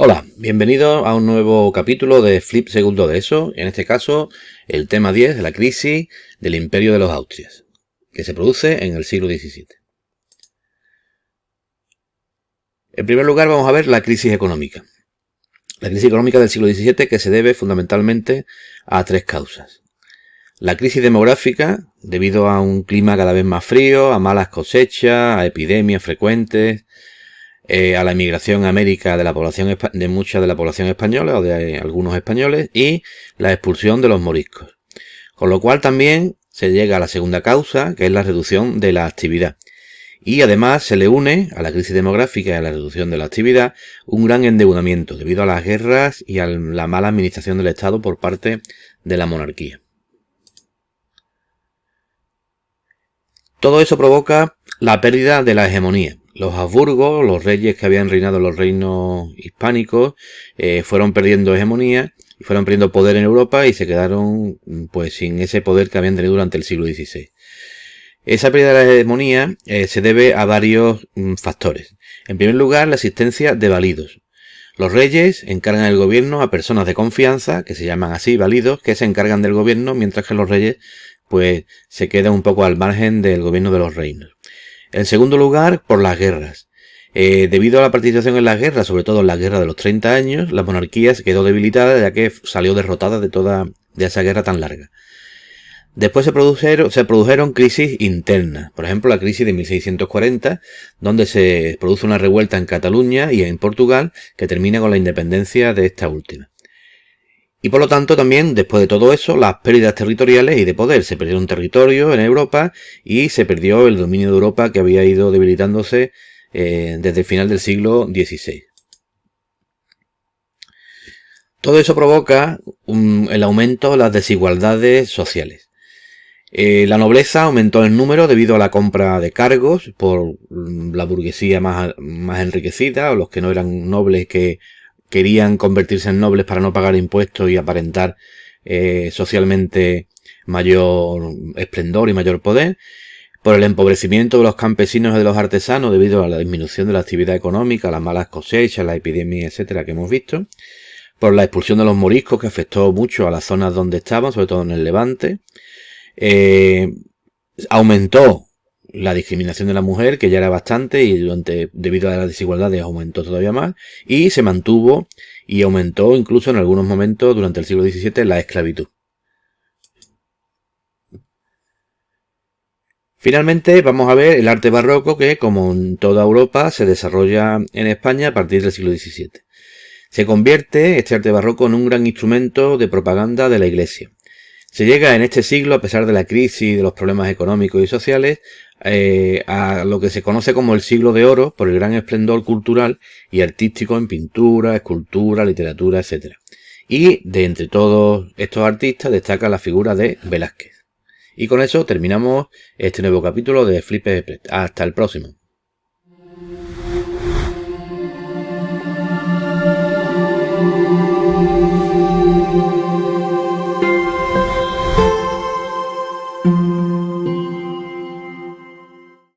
Hola, bienvenido a un nuevo capítulo de Flip Segundo de ESO, en este caso el tema 10 de la crisis del Imperio de los Austrias, que se produce en el siglo XVII. En primer lugar vamos a ver la crisis económica. La crisis económica del siglo XVII que se debe fundamentalmente a tres causas. La crisis demográfica, debido a un clima cada vez más frío, a malas cosechas, a epidemias frecuentes, a la emigración a América de mucha de la población española o de algunos españoles y la expulsión de los moriscos. Con lo cual también se llega a la segunda causa, que es la reducción de la actividad. Y además se le une a la crisis demográfica y a la reducción de la actividad un gran endeudamiento debido a las guerras y a la mala administración del Estado por parte de la monarquía. Todo eso provoca la pérdida de la hegemonía. Los Habsburgos, los reyes que habían reinado en los reinos hispánicos, fueron perdiendo hegemonía y fueron perdiendo poder en Europa y se quedaron pues sin ese poder que habían tenido durante el siglo XVI. Esa pérdida de la hegemonía se debe a varios factores. En primer lugar, la existencia de validos. Los reyes encargan el gobierno a personas de confianza, que se llaman así validos, que se encargan del gobierno, mientras que los reyes pues se quedan un poco al margen del gobierno de los reinos. En segundo lugar, por las guerras. Debido a la participación en las guerras, sobre todo en la guerra de los 30 años, la monarquía se quedó debilitada ya que salió derrotada de esa guerra tan larga. Después se produjeron crisis internas, por ejemplo la crisis de 1640, donde se produce una revuelta en Cataluña y en Portugal que termina con la independencia de esta última. Y por lo tanto también, después de todo eso, las pérdidas territoriales y de poder. Se perdió un territorio en Europa y se perdió el dominio de Europa que había ido debilitándose desde el final del siglo XVI. Todo eso provoca el aumento de las desigualdades sociales. La nobleza aumentó en número debido a la compra de cargos por la burguesía más enriquecida o los que no eran nobles que querían convertirse en nobles para no pagar impuestos y aparentar socialmente mayor esplendor y mayor poder, por el empobrecimiento de los campesinos y de los artesanos debido a la disminución de la actividad económica, las malas cosechas, la epidemia, etcétera, que hemos visto, por la expulsión de los moriscos que afectó mucho a las zonas donde estaban, sobre todo en el Levante, aumentó la discriminación de la mujer, que ya era bastante, y debido a las desigualdades aumentó todavía más, y se mantuvo y aumentó incluso en algunos momentos durante el siglo XVII la esclavitud. Finalmente vamos a ver el arte barroco que, como en toda Europa, se desarrolla en España a partir del siglo XVII. Se convierte este arte barroco en un gran instrumento de propaganda de la Iglesia. Se llega en este siglo, a pesar de la crisis y de los problemas económicos y sociales, a lo que se conoce como el siglo de oro por el gran esplendor cultural y artístico en pintura, escultura, literatura, etc. Y de entre todos estos artistas destaca la figura de Velázquez. Y con eso terminamos este nuevo capítulo de Flip. Hasta el próximo.